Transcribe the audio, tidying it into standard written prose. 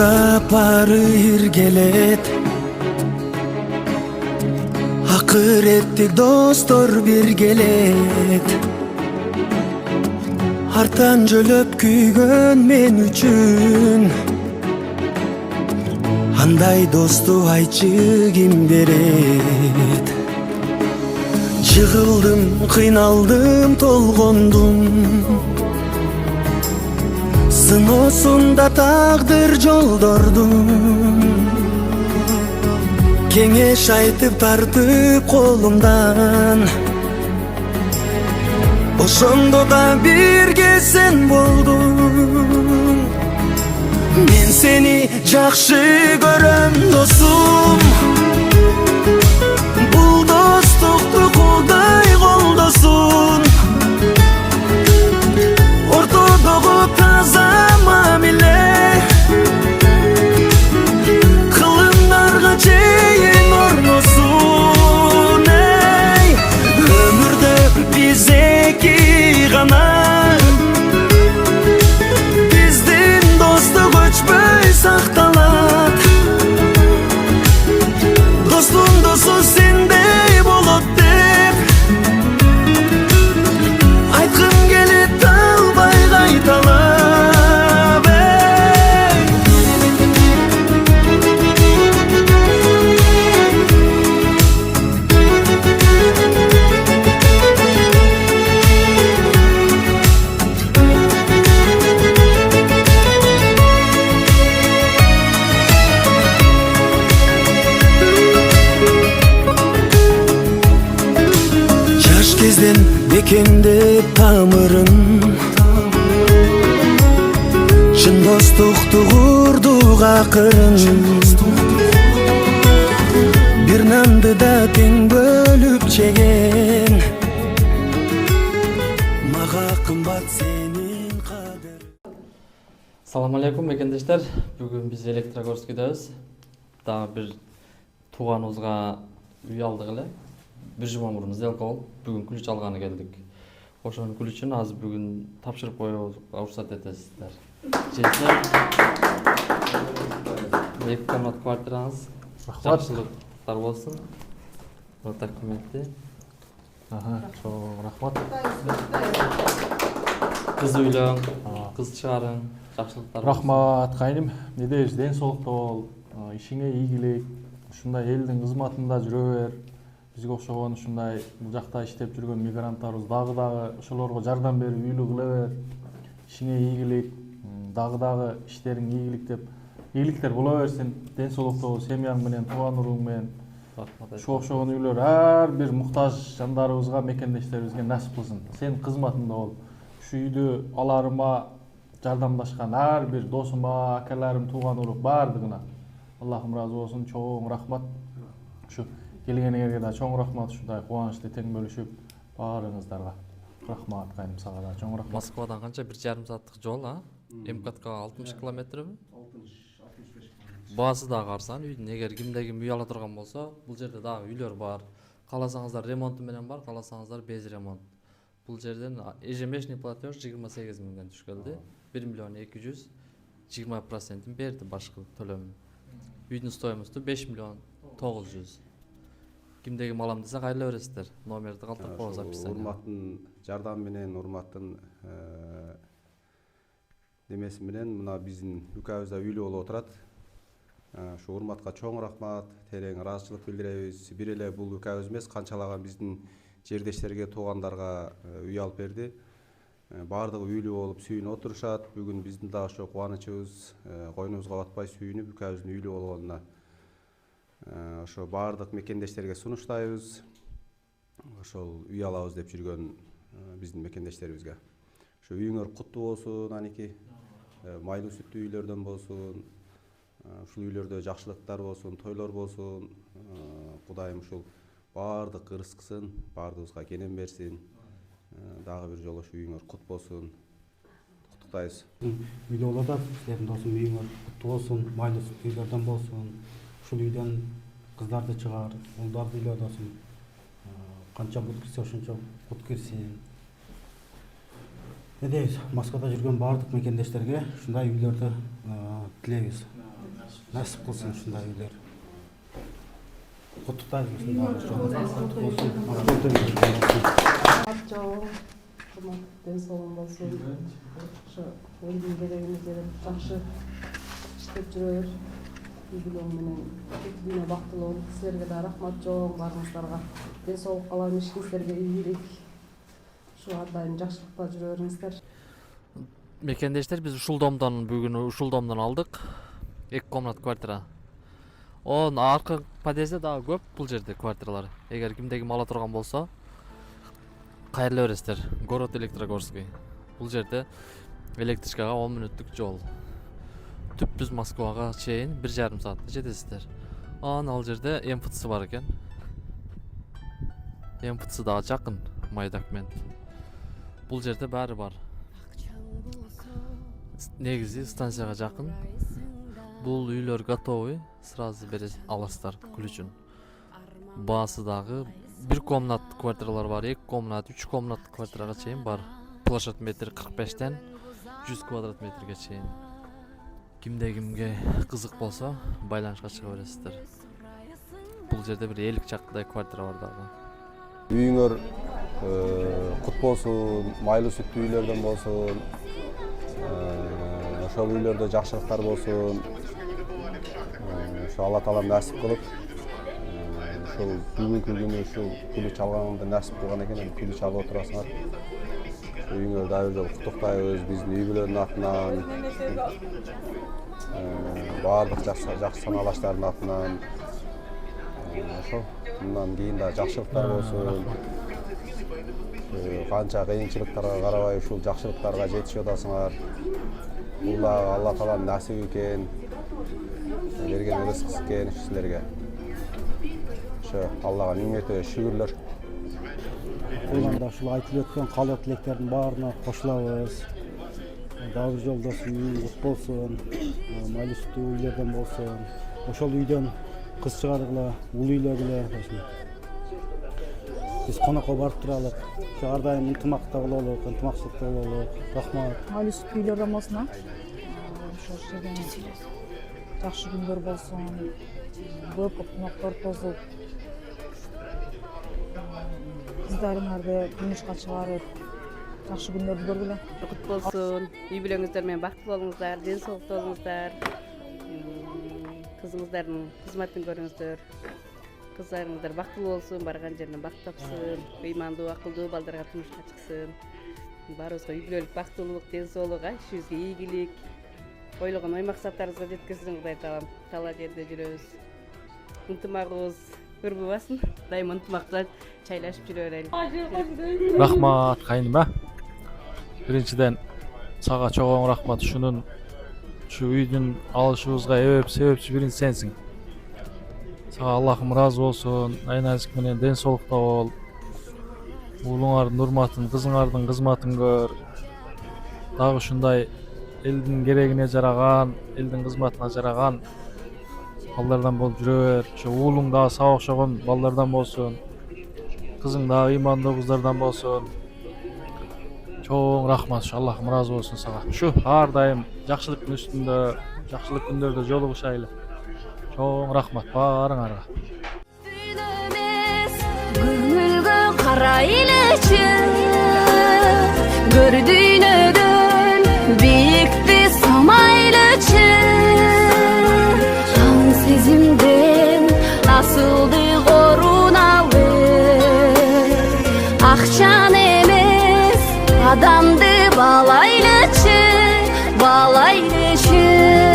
Анда бары иргелет, акыреттик достор биргелет. Артан жөлөп күйгөн мен үчүн, андай досту айтчы ким берет? Жыгылдым, кыйналдым, толгондум, сыноосунда тагдыр жолдордум. Кеңеш айтып тартып колумдан, ошондо да бирге сен болдуң. Мен сени жакшы көрөм досум, бул достукту Кудай колдосун. Ортодогу таза мамиле, кылымдарга чейин орносун. Өмүрдө биз эки гана, биздин достук өчпөй сакталат. Достум досу сендей болот деп айткым келет, албай кайталап. Жаш кезден бекемдеп тамырын, чын достукту курдук акырын. Бир нанды да тең бөлүп жеген, мага кымбат сенин кадыр. Салам алейкум мекендештер. Бүгүн биз Электрогорскийдебиз. Дагы бир тууганыбызга үй алдык эле. Бир жума мурун сделка болуп, бүгүн ключ алганы келдик. Ошонун ключүн азыр бүгүн тапшырып коюуга уруксат этесиздер. Эки комнат квартираңыз жакшылыктар болсун. Өтө кыймматты. Чоң рахмат. Кыз үйлөң, кыз чыгарың, жакшылыктар. Рахмат кайным. Не дейбиз, ден соолукта бол, ишиңе ийгилик, ушундай элдин кызматында жүрө бер. Бизге окшогон ушундай бул жакта иштеп жүргөн мигранттарыбыз дагы ошолорго жардам берип үйлүү кыла бер. Ишиңе ийгилик, дагы иштериң ийгилик деп ийгиликтер боло берсин. Ден соолукта бол, семьяң менен, тууган уруң менен. Ошо окшогон үйлөр ар бир муктаж жандарыбызга, мекендештерибизге насип кылсын. Сен кызматында бол. Ушу үйдү аларыма жардамдашкан ар бир досума, акаларым, тууган урук баардыгына Аллахым ыраазы болсун. Чоң рахмат. Ушу келгениңерге да чоң рахмат. Ушундай кубанычты тең бөлүшүп баарыңыздарга рахмат кайным, сага да чоң рахмат. Москвадан канча? 1,5 сааттык жол, МКТка 60 километрби? 60-65 км. Баасы дагы арзан үйдүн. Эгер кимде ким үй ала турган болсо, бул жерде дагы үйлөр бар. Кааласаңыздар ремонту менен бар, кааласаңыздар без ремонт. Бул жерден ежемесячный платеж 28 миңден түшкөлдү. 1 миллион 200, 20% берди башкы төлөмүн. Үйдүн стоимосу 5 миллион 900. Кимде ким алам десе кайла бересиздер. Номерди калтырып коебуз описание. Урматтын жардам менен, урматтын демеси менен мына биздин үкөбүз да үйлүү болуп отурат. Ушу урматка чоң рахмат, терең ыраазычылык билдиребиз. Бир эле бул үкөбүз эмес, канчалаган биздин жердештерге, туугандарга үй алып берди. Баардыгы үйлүү болуп сүйүнүп отурушат. Бүгүн биздин да ошо кубанычыбыз, койнубузга батпай сүйүнүп үкөбүздүн үйлүү болгонуна ошо баардык мекендештерге сунуштайбыз. Ошол үй алабыз деп жүргөн биздин мекендештерибизге. Ошо үйүңөр куттуу болсун аники. Майлуу сүттүү үйлөрдөн болсун. Ушул үйлөрдө жакшылыктар болсун, тойлор болсун. Кудайым ушул баардык ырыскысын баардыгыбызга кенен берсин. Дагы бир жолу ушу үйүңөр кут болсун. Куттуктайбыз. Үйдө болот, силердин досум үйүңөр куттуу болсун, майлуу сүттүү үйлөрдөн болсун. Ушул үйдөн кыздарды чыгар, улдарды үйлө досум. Канча бут кирсе ошончо бут кирсин. Москвада жүргөн баардык мекендештерге ушундай үйлөрдү тилейбиз. насип кылсын ушундай үйлөр. Куттуктайбыз ушундай жолдо болсун. Жоо, ден соолугуң болсун. Ошо элдин керегимизде жакшы иштеп жүрөр. Үй бүлөң менен бүтүнү бактылуу болуп, силерге да рахмат чоң барыңыздарга. Ден соолук каалайм, ишиңиздерге ийгилик. Ушу ар дайым жакшылыкта жүрө бериңиздер. Мекендештер, биз Ушулдомдон бүгүн Ушулдомдон алдык. 2 комнат квартира. Onun arka подъезде дагы көп бул жерде квартиралар. Эгер кимде ким ала турган болсо, кайрыла бересиздер. Город Электрогорский. Бул жерде электричкага 10 мүнөттүк жол. Түппүз Москвага чейин 1,5 саатта жетесиздер. Ал жерде МФЦ бар экен. МФЦ дагы жакын, Майдакмент. Бул жерде баары бар. Негизи станцияга жакын. Бул үйлөр готовый, сразу бере аласыздар ключун. Баасы дагы 1 комнат квартиралар бар, 2 комнат, 3 комнат квартирага чейин бар. Площадь метр 45тен 100 квадрат метрге чейин. Кимде кимге кызык болсо, байланышка чыга бересиздер. Бул жерде бир элик чактагы квартира бар дагы. Үйүңөр кут болсун, майлуу сүттүү үйлөрдөн болсун. Ошол үйлөрдө жакшылыктар болсун. Ошо Алла таалам насип кылып, ушул бүгүнкү күнү ушул күлү чалганды насип кылган экен, күлү чалып отурасыңар. Үйүңөр дагы бир жолу куттуктайбыз биздин үй бүлөнүн атынан, баардык жакшы санаалаштардын атынан. Ошо мындан кийин да жакшылыктар болсун. Канча кыйынчылыктарга карабай ушул жакшылыктарга жетишип атасыңар. Бул дагы Алла тааланын насиби экен. Берген рызкысы экен силерге. Ошо Аллага миң мәртебе шүгүрлөр. Кулганда ушул айтылып өткөн каалоо тилектердин баарына кошулабыз. Дагы бир жолдошум кут болсун, майлуу сүттүү үйлөрдөн болсун. Ошол үйдөн кыз чыгаргыла, уул үйлөгүлө. Биз конокко барып туралык. Ошо ар дайым ынтымакта бололук, ынтымакчылыкта бололук. Рахмат. Майлуу сүттүү үйлөрдөн болсун, ошо жерден жакшы күндөр болсун. Көп коноктор тозуп, кыздарыңарды турмушка чыгарып, жакшы күндөрдү көргүлө. Кут болсун, үй бүлөңүздөр менен бактылуу болуңуздар, ден соолуктуу болуңуздар. Кызыңыздардын кызматын көрүңүздөр. Кыздарыңыздар бактылуу болсун, барган жеринен бак тапсын, ыймандуу, акылдуу балдарга турмушка чыксын. Баарыбызга үй бүлөлүк бактылуулук, ден соолук, ишибизге ийгилик, ойлогон ой максаттарыбызга жеткизсин Кудай таалам. Талаа жерде жүрөбүз. Ынтымагыбыз өрбүбасын, дайыма ынтымакта чайлашып жүрө берели. Рахмат кайныма. Биринчиден сага чоң рахмат. Ушу үйдүн алышыбызга себепчи биринчи сенсиң. Сага Аллахым ыраазы болсун. Айназик менен ден соолукта бол. Уулуңардын урматын, кызыңардын кызматын көр. Дагы ушундай элдин керегине жараган, элдин кызматына жараган балдардан болуп жүрө бер. Ошо уулуң дагы сага окшогон балдардан болсун. Кызың дагы ыймандуу кыздардан болсун. Чоң рахмат. Аллахым ыраазы болсун сага. Ушу ар дайым жакшылыктын үстүндө, жакшылык күндөрдө жолугушайлы. Чоң рахмат баарыңарга. Көңүлгө карайлычы, көрдүйнөгөн биикти самайлычы. Жан сезимден асылды коруналы, акчан эмес адамды балайлычы, балайлычы.